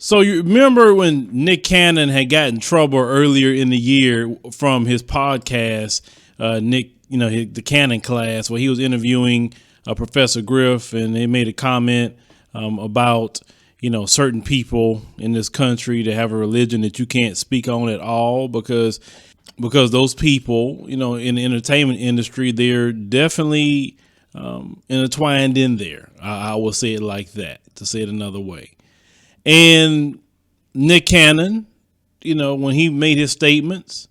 So you remember when Nick Cannon had gotten in trouble earlier in the year from his podcast, the Cannon Class, where he was interviewing Professor Griff, and they made a comment about, certain people in this country that have a religion that you can't speak on at all because those people, in the entertainment industry, they're definitely intertwined in there. I will say it like that, to say it another way. And Nick Cannon, when he made his statements,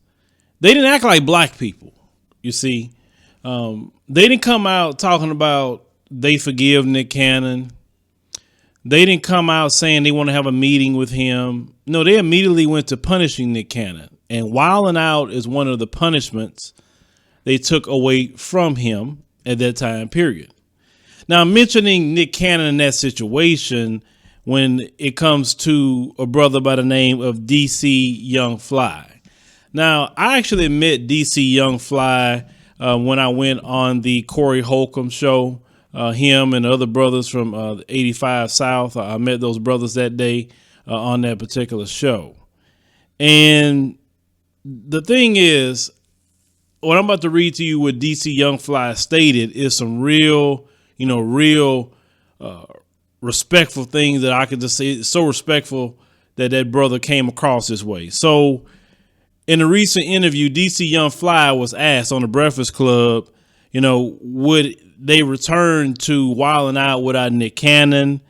they didn't act like black people. You see, they didn't come out talking about they forgive Nick Cannon. They didn't come out saying they want to have a meeting with him. No, they immediately went to punishing Nick Cannon. And wilding out is one of the punishments they took away from him at that time period. Now, mentioning Nick Cannon in that situation, when it comes to a brother by the name of DC Young Fly. Now, I actually met DC Young Fly when I went on the Corey Holcomb show. Him and other brothers from 85 South. I met those brothers that day on that particular show. And the thing is, what I'm about to read to you what DC Young Fly stated is some real respectful things that I could just say. It's so respectful that brother came across this way. So in a recent interview, DC Young Fly was asked on the Breakfast Club, would they return to Wildin' Out without Nick Cannon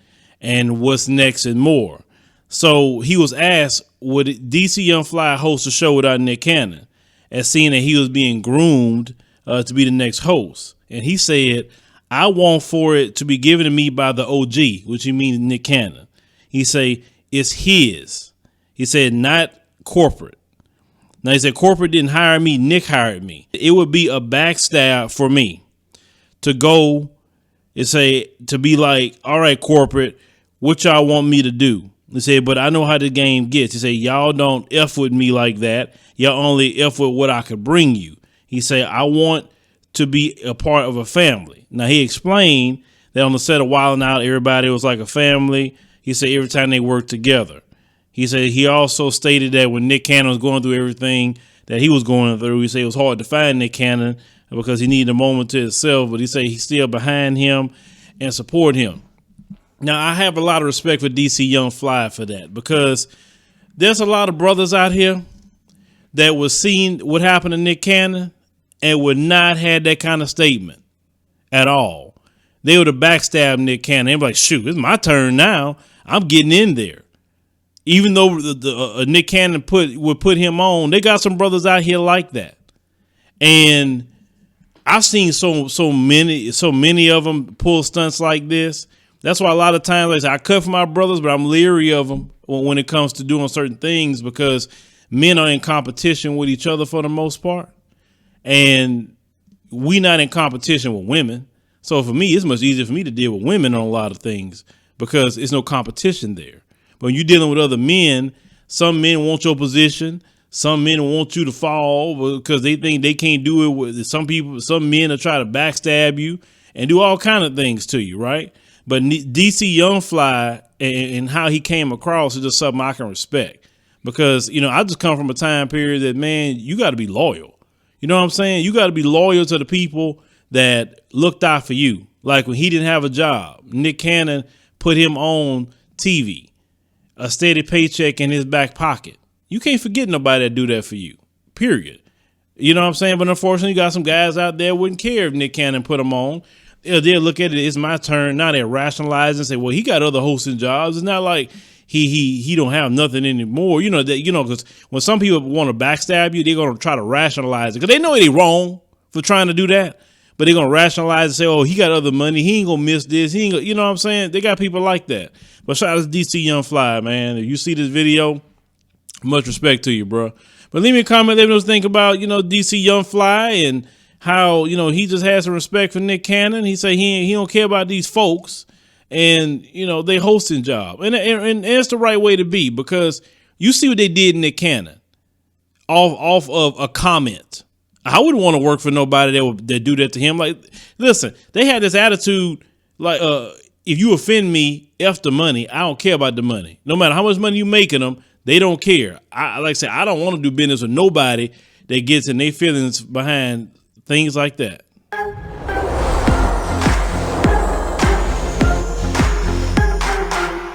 and what's next and more. So he was asked, would DC Young Fly host a show without Nick Cannon, as seeing that he was being groomed to be the next host. And he said, I want for it to be given to me by the OG, which he means Nick Cannon. He say it's his. He said, not corporate. Now he said, corporate didn't hire me. Nick hired me. It would be a backstab for me to go and say, to be like, all right, corporate, what y'all want me to do? He said, but I know how the game gets. He said, y'all don't F with me like that. Y'all only F with what I could bring you. He said, I want to be a part of a family. Now, he explained that on the set of Wildin' Out, everybody was like a family. He said every time they worked together. He said he also stated that when Nick Cannon was going through everything that he was going through, he said it was hard to find Nick Cannon because he needed a moment to himself, but he said he's still behind him and support him. Now, I have a lot of respect for DC Young Fly for that, because there's a lot of brothers out here that was seeing what happened to Nick Cannon and would not have that kind of statement at all. They would have backstabbed Nick Cannon. They'd be like, shoot, it's my turn now. I'm getting in there. Even though Nick Cannon would put him on, they got some brothers out here like that. And I've seen so many of them pull stunts like this. That's why a lot of times, like I say, I cut for my brothers, but I'm leery of them when it comes to doing certain things, because men are in competition with each other for the most part. And we not in competition with women. So for me, it's much easier for me to deal with women on a lot of things because there's no competition there. But when you're dealing with other men, some men want your position. Some men want you to fall because they think they can't do it with some people. Some men will try to backstab you and do all kind of things to you, right? But DC Young Fly and how he came across is just something I can respect, because, I just come from a time period that, man, you got to be loyal. You know what I'm saying? You got to be loyal to the people that looked out for you. Like when he didn't have a job, Nick Cannon put him on TV, a steady paycheck in his back pocket. You can't forget nobody that do that for you, period. You know what I'm saying? But unfortunately, you got some guys out there wouldn't care if Nick Cannon put them on. They'll look at it, it's my turn. Now they rationalize and say, well, he got other hosting jobs. It's not like he don't have nothing anymore. Because when some people want to backstab you, they're going to try to rationalize it because they know they're wrong for trying to do that. But they're going to rationalize and say, oh, he got other money. He ain't going to miss this. He ain't gonna, you know what I'm saying? They got people like that. But shout out to DC Young Fly, man. If you see this video, much respect to you, bro. But leave me a comment. Let me know what you think about, DC Young Fly and how, he just has some respect for Nick Cannon. He say he don't care about these folks and, they hosting job. And it's the right way to be, because you see what they did Nick Cannon off of a comment. I wouldn't want to work for nobody that do that to him. Like, listen, they had this attitude like if you offend me, F the money. I don't care about the money. No matter how much money you making them, they don't care. Like I said, I don't want to do business with nobody that gets in their feelings behind things like that.